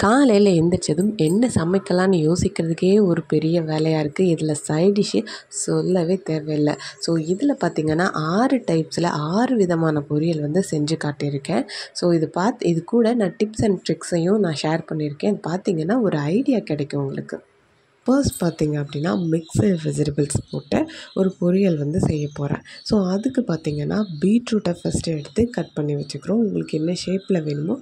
காலையில் எந்திரிச்சதும் என்ன சமைக்கலான்னு யோசிக்கிறதுக்கே ஒரு பெரிய வேலையாக இருக்குது. இதில் சைட் டிஷ்ஷு சொல்லவே தேவையில்லை. ஸோ இதில் பார்த்திங்கன்னா 6 டைப்ஸில் 6 விதமான பொரியல் வந்து செஞ்சு காட்டியிருக்கேன். ஸோ இது கூட நான் டிப்ஸ் அண்ட் ட்ரிக்ஸையும் நான் ஷேர் பண்ணியிருக்கேன். பார்த்திங்கன்னா ஒரு ஐடியா கிடைக்கும் உங்களுக்கு. ஃபர்ஸ்ட் பார்த்திங்க அப்படின்னா மிக்ஸ்டு வெஜிடபிள்ஸ் போட்டு ஒரு பொரியல் வந்து செய்ய போகிறேன். ஸோ அதுக்கு பார்த்திங்கன்னா பீட்ரூட்டை ஃபஸ்ட்டு எடுத்து கட் பண்ணி வச்சுக்கிறோம். உங்களுக்கு என்ன ஷேப்பில் வேணுமோ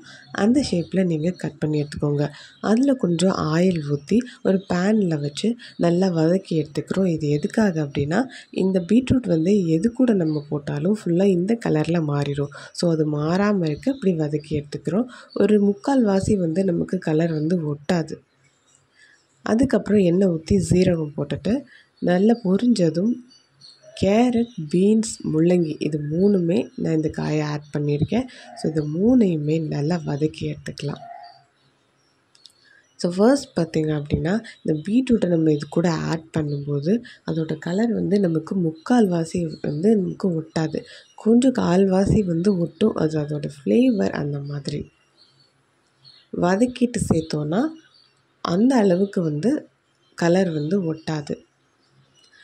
அந்த ஷேப்பில் நீங்கள் கட் பண்ணி எடுத்துக்கோங்க. அதில் கொஞ்சம் ஆயில் ஊற்றி ஒரு பேனில் வச்சு நல்லா வதக்கி எடுத்துக்கிறோம். இது எதுக்காக அப்படின்னா இந்த பீட்ரூட் வந்து எது கூட நம்ம போட்டாலும் ஃபுல்லாக இந்த கலரில் மாறிடும். ஸோ அது மாறாமல் இருக்க இப்படி வதக்கி எடுத்துக்கிறோம். ஒரு 3/4 வாசி வந்து நமக்கு கலர் வந்து ஒட்டாது. அதுக்கப்புறம் எண்ணெய் ஊற்றி சீரகம் போட்டுட்டு நல்லா பொரிஞ்சதும் கேரட், பீன்ஸ், முள்ளங்கி இது 3மே நான் இந்த காயை ஆட் பண்ணியிருக்கேன். ஸோ இது 3யுமே நல்லா வதக்கி எடுத்துக்கலாம். ஸோ ஃபர்ஸ்ட் பார்த்திங்க அப்படின்னா இந்த பீட்ரூட்டை நம்ம இது கூட ஆட் பண்ணும்போது அதோடய கலர் வந்து நமக்கு 3/4 வாசி வந்து நமக்கு ஒட்டாது. கொஞ்சம் 1/4 வாசி வந்து ஒட்டும். அது அதோடய ஃப்ளேவர் அந்த மாதிரி வதக்கிட்டு சேர்த்தோன்னா அந்த அளவுக்கு வந்து கலர் வந்து ஒட்டாது.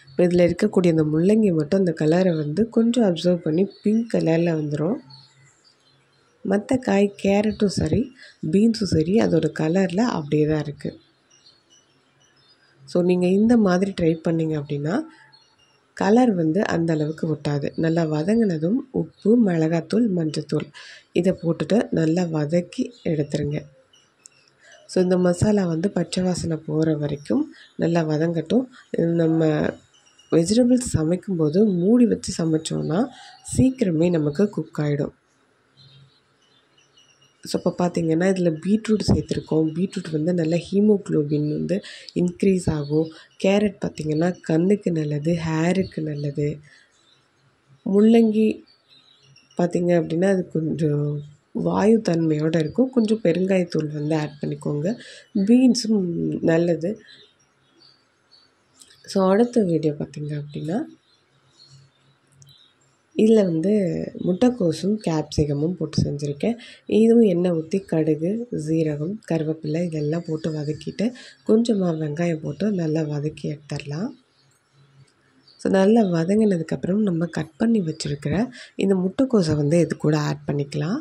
இப்போ இதில் இருக்கக்கூடிய அந்த முள்ளங்கி மட்டும் அந்த கலரை வந்து கொஞ்சம் அப்சர்வ் பண்ணி பிங்க் கலரில் வந்துடும். மற்ற காய் கேரட்டும் சரி பீன்ஸும் சரி அதோடய கலரில் அப்படியே தான் இருக்குது. ஸோ நீங்கள் இந்த மாதிரி ட்ரை பண்ணிங்க அப்படின்னா கலர் வந்து அந்த அளவுக்கு ஒட்டாது. நல்லா வதங்கினதும் உப்பு, மிளகாத்தூள், மஞ்சத்தூள் இதை போட்டுட்டு நல்லா வதக்கி எடுத்துருங்க. ஸோ இந்த மசாலா வந்து பச்சை வாசனை போகிற வரைக்கும் நல்லா வதங்கட்டும். நம்ம வெஜிடபிள்ஸ் சமைக்கும்போது மூடி வச்சு சமைச்சோன்னா சீக்கிரமே நமக்கு குக் ஆகிடும். ஸோ இப்போ பார்த்திங்கன்னா இதில் பீட்ரூட் சேர்த்துருக்கோம். பீட்ரூட் வந்து நல்லா ஹீமோக்ளோபின் வந்து இன்க்ரீஸ் ஆகும். கேரட் பார்த்திங்கன்னா கண்ணுக்கு நல்லது, ஹேருக்கு நல்லது. முள்ளங்கி பார்த்திங்க அப்படின்னா அது கொஞ்சம் வாயு தன்மையோடு இருக்கும். கொஞ்சம் பெருங்காயத்தூள் வந்து ஆட் பண்ணிக்கோங்க. பீன்ஸும் நல்லது. ஸோ அடுத்த வீடியோ பார்த்திங்க அப்படின்னா இதில் வந்து முட்டைக்கோஸும் கேப்சிகமும் போட்டு செஞ்சுருக்கேன். இதுவும் எண்ணெய் ஊற்றி கடுகு, சீரகம், கருவேப்பிலை இதெல்லாம் போட்டு வதக்கிட்டு கொஞ்சமாக வெங்காயம் போட்டு நல்லா வதக்கி எடுத்துடலாம். ஸோ நல்லா வதங்கினதுக்கப்புறம் நம்ம கட் பண்ணி வச்சுருக்கிற இந்த முட்டைக்கோஸை வந்து இது கூட ஆட் பண்ணிக்கலாம்.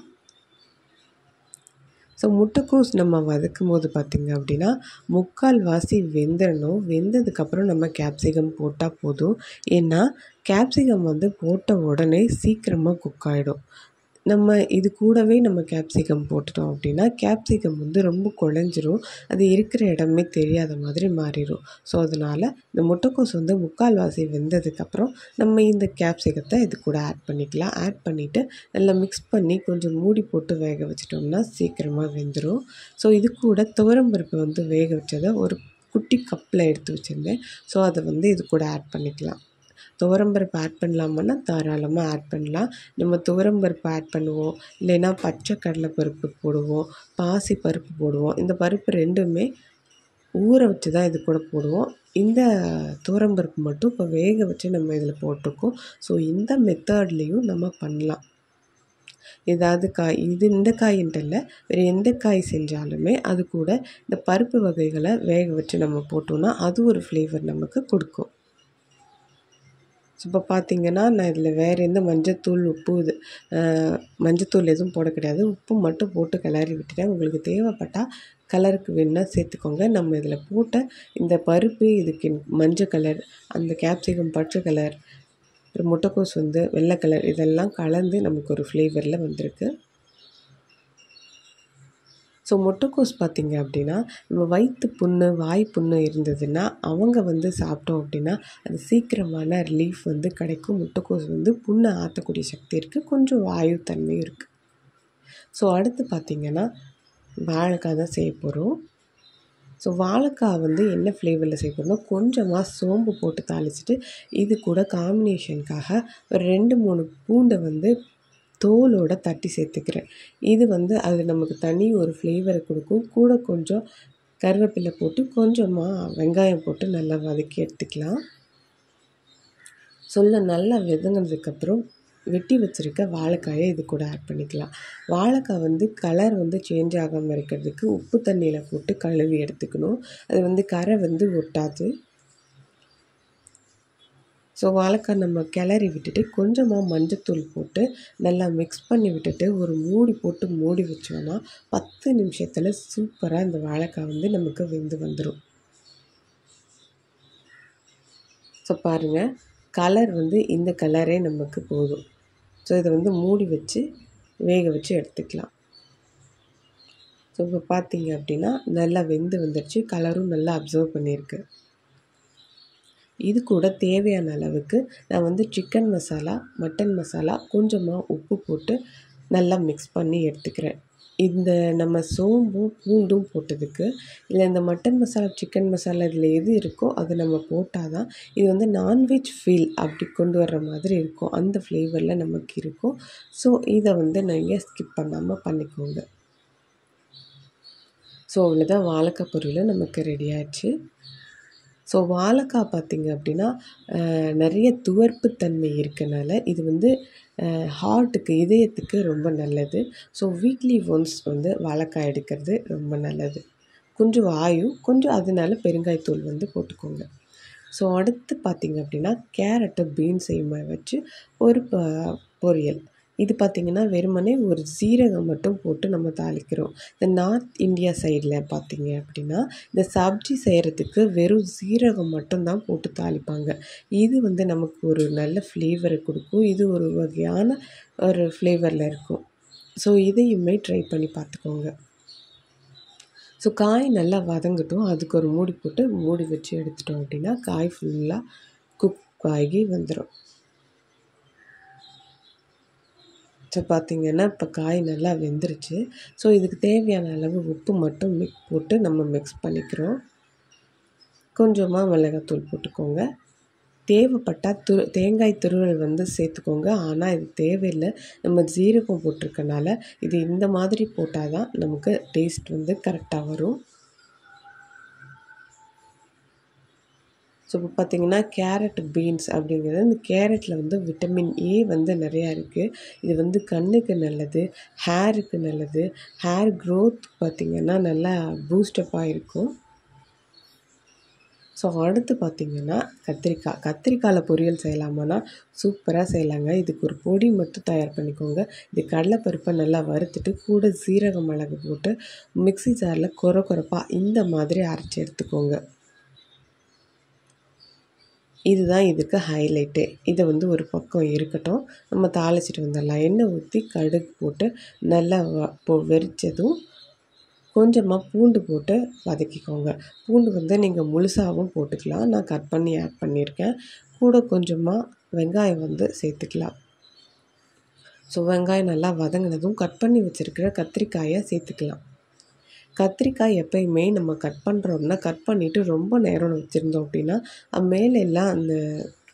ஸோ முட்டைக்கோஸ் நம்ம வதக்கும் போது பார்த்திங்க அப்படின்னா 3/4 வாசி வெந்துடணும். வெந்ததுக்கப்புறம் நம்ம கேப்சிகம் போட்டால் போதும். ஏன்னா கேப்சிகம் வந்து போட்ட உடனே சீக்கிரமாக குக் ஆகிடும். நம்ம இது கூடவே நம்ம கேப்சிகம் போட்டுட்டோம் அப்படின்னா கேப்சிகம் வந்து ரொம்ப குழஞ்சிரும். அது இருக்கிற இடமே தெரியாத மாதிரி மாறிடும். ஸோ அதனால் இந்த முட்டைக்கோஸ் வந்து 3/4 வாசி வெந்ததுக்கப்புறம் நம்ம இந்த கேப்சிகத்தை இது கூட ஆட் பண்ணிக்கலாம். ஆட் பண்ணிவிட்டு நல்லா மிக்ஸ் பண்ணி கொஞ்சம் மூடி போட்டு வேக வச்சிட்டோம்னா சீக்கிரமாக வெந்துடும். ஸோ இது கூட துவரம்பருப்பு வந்து வேக வச்சதை ஒரு குட்டி கப்பில் எடுத்து வச்சுருந்தேன். ஸோ அதை வந்து இது கூட ஆட் பண்ணிக்கலாம். துவரம்பருப்பு ஆட் பண்ணலாமான்னா தாராளமாக ஆட் பண்ணலாம். நம்ம துவரம்பருப்பு ஆட் பண்ணுவோம், இல்லைன்னா பச்சை கடலைப்பருப்பு போடுவோம், பாசி பருப்பு போடுவோம். இந்த பருப்பு 2மே ஊற வச்சு தான் இது கூட போடுவோம். இந்த துவரம்பருப்பு மட்டும் இப்போ வேக வச்சு நம்ம இதில் போட்டிருக்கோம். ஸோ இந்த மெத்தட்லேயும் நம்ம பண்ணலாம். ஏதாவது காய் இந்த காயின்ட்டு இல்லை, வேறு எந்த காய் செஞ்சாலுமே அது கூட இந்த பருப்பு வகைகளை வேக வச்சு நம்ம போட்டோம்னா அது ஒரு ஃப்ளேவர் நமக்கு கொடுக்கும். ஸோ இப்போ பார்த்திங்கன்னா நான் இதில் வேறு எந்த மஞ்சத்தூள், உப்பு மஞ்சத்தூள் எதுவும் போட கிடையாது. உப்பு மட்டும் போட்டு கிளறி விட்டுட்டேன். உங்களுக்கு தேவைப்பட்டால் கலருக்கு வேணுன்னா சேர்த்துக்கோங்க. நம்ம இதில் போட்ட இந்த பருப்பு இதுக்கு மஞ்சள் கலர், அந்த கேப்சிகம் பச்சை கலர், முட்டைக்கோஸ் வந்து வெள்ளை கலர் இதெல்லாம் கலந்து நமக்கு ஒரு ஃப்ளேவரில் வந்திருக்கு. ஸோ முட்டைக்கோஸ் பார்த்திங்க அப்படின்னா நம்ம வயிற்று புண்ணு, வாய் புண்ணு இருந்ததுன்னா அவங்க வந்து சாப்பிட்டோம் அப்படின்னா அது சீக்கிரமான ரிலீஃப் வந்து கிடைக்கும். முட்டைக்கோஸ் வந்து புண்ணை ஆற்றக்கூடிய சக்தி இருக்குது. கொஞ்சம் வாயு தன்மையும் இருக்குது. ஸோ அடுத்து பார்த்திங்கன்னா வாழைக்காய் தான் செய்ய போகிறோம். ஸோ வாழைக்காய் வந்து என்ன ஃப்ளேவரில் செய்ய போகிறோம்னா கொஞ்சமாக சோம்பு போட்டு தாளிச்சிட்டு இது கூட காம்பினேஷனுக்காக ஒரு 2-3 பூண்டை வந்து தோலோடு தட்டி சேர்த்துக்கிறேன். இது வந்து அது நமக்கு தனி ஒரு ஃப்ளேவரை கொடுக்கும். கூட கொஞ்சம் கருவேப்பிலை போட்டு கொஞ்சமாக வெங்காயம் போட்டு நல்லா வதக்கி எடுத்துக்கலாம். நல்லா வதங்கினதுக்கப்புறம் வெட்டி வச்சுருக்க வாழைக்காயை இது கூட ஆட் பண்ணிக்கலாம். வாழைக்காய் வந்து கலர் வந்து சேஞ்ச் ஆகாமல் இருக்கிறதுக்கு உப்பு தண்ணியில் போட்டு கழுவி எடுத்துக்கணும். அது வந்து கரை வந்து ஒட்டாது. ஸோ வாழைக்காய் நம்ம கிளறி விட்டுட்டு கொஞ்சமாக மஞ்சத்தூள் போட்டு நல்லா மிக்ஸ் பண்ணி விட்டுட்டு ஒரு மூடி போட்டு மூடி வச்சோன்னா 10 நிமிஷத்தில் சூப்பராக இந்த வாழைக்காய் வந்து நமக்கு வெந்து வந்துடும். ஸோ பாருங்கள், கலர் வந்து இந்த கலரே நமக்கு போதும். ஸோ இதை வந்து மூடி வச்சு வேக வச்சு எடுத்துக்கலாம். ஸோ இப்போ பார்த்தீங்க அப்படின்னா நல்லா வெந்து வந்துடுச்சு. கலரும் நல்லா அப்சர்வ் பண்ணியிருக்கு. இது கூட தேவையான அளவுக்கு நான் வந்து சிக்கன் மசாலா, மட்டன் மசாலா, கொஞ்சமாக உப்பு போட்டு நல்லா மிக்ஸ் பண்ணி எடுத்துக்கிறேன். இந்த நம்ம சோம்பும் பூண்டும் போட்டதுக்கு இல்லை இந்த மட்டன் மசாலா, சிக்கன் மசாலா இதில் எது இருக்கோ அது நம்ம போட்டால் தான் இது வந்து நான்வெஜ் ஃபீல் அப்படி கொண்டு வர்ற மாதிரி இருக்கும். அந்த ஃப்ளேவரில் நமக்கு இருக்கும். ஸோ இதை வந்து நீங்கள் ஸ்கிப் பண்ணாமல் பண்ணிக்கோங்க. ஸோ அவ்வளோதான், வாழைக்காய் பொரியல் நமக்கு ரெடி ஆயிடுச்சு. ஸோ வாழைக்காய் பார்த்திங்க அப்படின்னா நிறைய துவர்ப்புத்தன்மை இருக்கனால இது வந்து ஹார்ட்டுக்கு, இதயத்துக்கு ரொம்ப நல்லது. ஸோ வீக்லி ஒன்ஸ் வந்து வாழைக்காய் எடுக்கிறது ரொம்ப நல்லது. கொஞ்சம் கொஞ்சம் அதனால பெருங்காயத்தூள் வந்து போட்டுக்கோங்க. ஸோ அடுத்து பார்த்திங்க அப்படின்னா கேரட்டு பீன்ஸையுமே வச்சு ஒரு பொரியல். இது பார்த்திங்கன்னா வெறுமனே ஒரு சீரகம் மட்டும் போட்டு நம்ம தாளிக்கிறோம். இந்த நார்த் இந்தியா சைடில் பார்த்திங்க அப்படின்னா இந்த சப்ஜி செய்கிறதுக்கு வெறும் சீரகம் மட்டும்தான் போட்டு தாளிப்பாங்க. இது வந்து நமக்கு ஒரு நல்ல ஃப்ளேவரை கொடுக்கும். இது ஒரு வகையான ஒரு ஃப்ளேவரில் இருக்கும். ஸோ இதையுமே ட்ரை பண்ணி பார்த்துக்கோங்க. ஸோ காய் நல்லா வதங்கட்டும். அதுக்கு ஒரு மூடி போட்டு மூடி வச்சு எடுத்துட்டோம் அப்படின்னா காய் ஃபுல்லாக குக் ஆகி வந்துடும். ஸோ பார்த்திங்கன்னா இப்போ காய் நல்லா வெந்துருச்சு. ஸோ இதுக்கு தேவையான அளவு உப்பு மட்டும் போட்டு நம்ம மிக்ஸ் பண்ணிக்கிறோம். கொஞ்சமாக மிளகாத்தூள் போட்டுக்கோங்க. தேவைப்பட்டால் தேங்காய் துருவல் வந்து சேர்த்துக்கோங்க. ஆனால் இது தேவையில்லை. நம்ம ஜீரகம் போட்டிருக்கனால இது இந்த மாதிரி போட்டால் தான் நமக்கு டேஸ்ட் வந்து கரெக்டாக வரும். ஸோ இப்போ பார்த்திங்கன்னா கேரட் பீன்ஸ் அப்படிங்கிறது, இந்த கேரட்டில் வந்து விட்டமின் ஏ வந்து நிறையா இருக்குது. இது வந்து கண்ணுக்கு நல்லது, ஹேருக்கு நல்லது. ஹேர் க்ரோத் பார்த்திங்கன்னா நல்லா பூஸ்டப்பாக இருக்கும். ஸோ அடுத்து பார்த்திங்கன்னா கத்திரிக்காயில் பொரியல் செய்யலாமான்னா சூப்பராக செய்யலாங்க. இதுக்கு ஒரு பொடி மட்டும் தயார் பண்ணிக்கோங்க. இது கடலைப்பருப்பை நல்லா வறுத்துட்டு கூட சீரக மிளகு போட்டு மிக்ஸி ஜாரில் கொரப்பாக இந்த மாதிரி அரைச்சி எடுத்துக்கோங்க. இதுதான் இதுக்கு ஹைலைட்டு. இதை வந்து ஒரு பக்கம் இருக்கட்டும். நம்ம தாளிச்சிட்டு வந்துடலாம். எண்ணெய் ஊற்றி கடுகு போட்டு நல்லா வெறிச்சதும் கொஞ்சமாக பூண்டு போட்டு வதக்கிக்கோங்க. பூண்டு வந்து நீங்கள் முழுசாகவும் போட்டுக்கலாம். நான் கட் பண்ணி ஆட் பண்ணியிருக்கேன். கூட கொஞ்சமாக வெங்காயம் வந்து சேர்த்துக்கலாம். ஸோ வெங்காயம் நல்லா வதங்கினதும் கட் பண்ணி வச்சுருக்கிற கத்திரிக்காயை சேர்த்துக்கலாம். கத்திரிக்காய் எப்பயுமே நம்ம கட் பண்ணுறோம்னா கட் பண்ணிவிட்டு ரொம்ப நேரம் வச்சுருந்தோம் அப்படின்னா மேலே எல்லாம் அந்த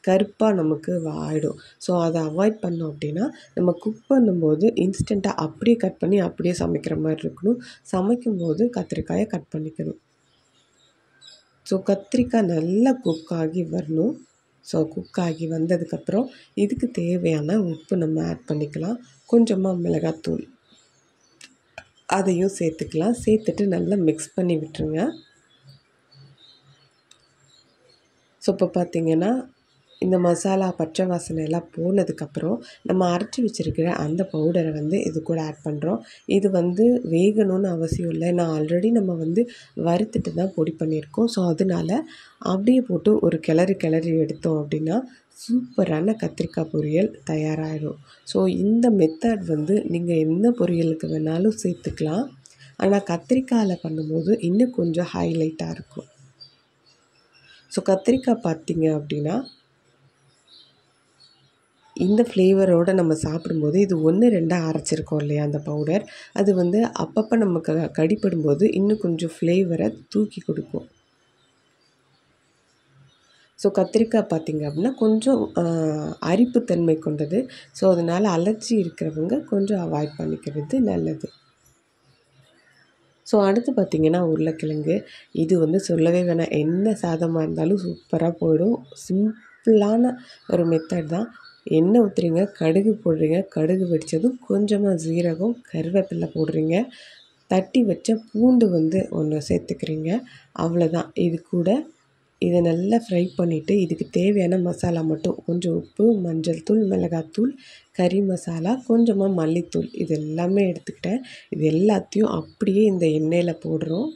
கருப்பாக நமக்கு ஆகிடும். ஸோ அதை அவாய்ட் பண்ணோம் அப்படின்னா நம்ம குக் பண்ணும்போது இன்ஸ்டண்ட்டாக அப்படியே கட் பண்ணி அப்படியே சமைக்கிற மாதிரி இருக்கணும். சமைக்கும்போது கத்திரிக்காயை கட் பண்ணிக்கணும். ஸோ கத்திரிக்காய் நல்லா குக் ஆகி வரணும். ஸோ குக் ஆகி வந்ததுக்கப்புறம் இதுக்கு தேவையான உப்பு நம்ம ஆட் பண்ணிக்கலாம். கொஞ்சமாக மிளகாத்தூள் அதையும் சேர்த்துக்கலாம். சேர்த்துட்டு நல்லா மிக்ஸ் பண்ணி விட்டுருங்க. ஸோ இப்போ பார்த்திங்கன்னா இந்த மசாலா பச்சை வாசனை எல்லாம் போனதுக்கப்புறம் நம்ம அரைச்சி வச்சுருக்கிற அந்த பவுடரை வந்து இது கூட ஆட் பண்ணுறோம். இது வந்து வேகணும்னு அவசியம் இல்லை. நான் ஆல்ரெடி நம்ம வந்து வறுத்துட்டு தான் பொடி பண்ணியிருக்கோம். ஸோ அதனால அப்படியே போட்டு ஒரு கிளறி எடுத்தோம் அப்படின்னா சூப்பரான கத்திரிக்காய் பொரியல் தயாராகிடும். ஸோ இந்த மெத்தட் வந்து நீங்கள் எந்த பொரியலுக்கு வேணாலும் சேர்த்துக்கலாம். ஆனால் கத்திரிக்காயில் பண்ணும்போது இன்னும் கொஞ்சம் ஹைலைட்டாக இருக்கும். ஸோ கத்திரிக்காய் பார்த்திங்க அப்படின்னா இந்த ஃப்ளேவரோடு நம்ம சாப்பிடும்போது இது 1-2 அரைச்சிருக்கோம் இல்லையா அந்த பவுடர், அது வந்து அப்பப்போ நமக்கு கடிப்படும்போது இன்னும் கொஞ்சம் ஃப்ளேவரை தூக்கி கொடுக்கும். ஸோ கத்திரிக்காய் பார்த்திங்க அப்படின்னா கொஞ்சம் அரிப்புத்தன்மை கொண்டது. ஸோ அதனால் அலர்ஜி இருக்கிறவங்க கொஞ்சம் அவாய்ட் பண்ணிக்கிறது நல்லது. ஸோ அடுத்து பார்த்திங்கன்னா உருளைக்கிழங்கு. இது வந்து சொல்லவே வேணாம். என்ன சாதமாக இருந்தாலும் சூப்பராக போயிடும். சிம்பிளான ஒரு மெத்தட் தான். எண்ணெய் ஊற்றுறீங்க, கடுகு போடுறீங்க. கடுகு வெடித்ததும் கொஞ்சமாக ஜீரகம், கருவேப்பிலை போடுறீங்க. தட்டி வச்ச பூண்டு வந்து ஒன்று சேர்த்துக்கிறீங்க. அவ்வளோதான். இது கூட இதை நல்லா ஃப்ரை பண்ணிவிட்டு இதுக்கு தேவையான மசாலா மட்டும் கொஞ்சம் உப்பு, மஞ்சள் தூள், மிளகாத்தூள், கறி மசாலா, கொஞ்சமாக மல்லித்தூள் இது எல்லாமே எடுத்துக்கிட்டேன். இது எல்லாத்தையும் அப்படியே இந்த எண்ணெயில் போடுறோம்.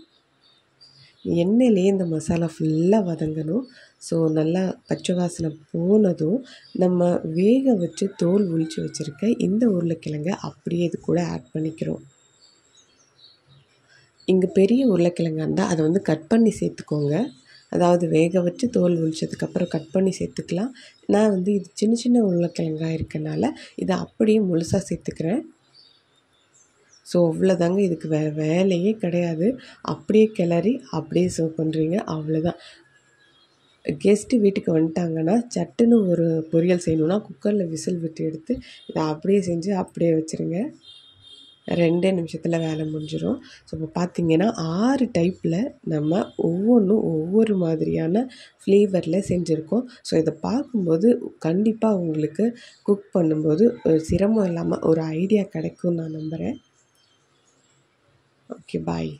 எண்ணெயிலேயே இந்த மசாலா ஃபுல்லாக வதங்கணும். ஸோ நல்லா பச்சை வாசனை போனதும் நம்ம வேக வச்சு தோல் உரித்து வச்சுருக்க இந்த உருளைக்கிழங்கை அப்படியே இது கூட ஆட் பண்ணிக்கிறோம். இங்கே பெரிய உருளைக்கிழங்கா இருந்தால் அதை வந்து கட் பண்ணி சேர்த்துக்கோங்க. அதாவது வேக வச்சு தோல் உரிச்சதுக்கப்புறம் கட் பண்ணி சேர்த்துக்கலாம். நான் வந்து இது சின்ன சின்ன உருளைக்கிழங்கா இருக்கனால இதை அப்படியே முழுசாக சேர்த்துக்கிறேன். ஸோ அவ்வளோதாங்க. இதுக்கு வேறு வேலையே கிடையாது. அப்படியே கிளறி அப்படியே சர்வ் பண்ணுறீங்க. அவ்வளோதான். கெஸ்ட்டு வீட்டுக்கு வந்துட்டாங்கன்னா சட்டுன்னு ஒரு பொரியல் செய்யணுன்னா குக்கரில் விசில் விட்டு எடுத்து இதை அப்படியே செஞ்சு அப்படியே வச்சுருங்க. 2 நிமிஷத்தில் வேலை முடிஞ்சிடும். ஸோ இப்போ பார்த்திங்கன்னா 6 டைப்பில் நம்ம ஒவ்வொன்றும் ஒவ்வொரு மாதிரியான ஃப்ளேவரில் செஞ்சுருக்கோம். ஸோ இதை பார்க்கும்போது கண்டிப்பாக உங்களுக்கு குக் பண்ணும்போது சிரமம் இல்லாமல் ஒரு ஐடியா கிடைக்கும்னு நான் நம்புகிறேன். ஓகே, பாய்.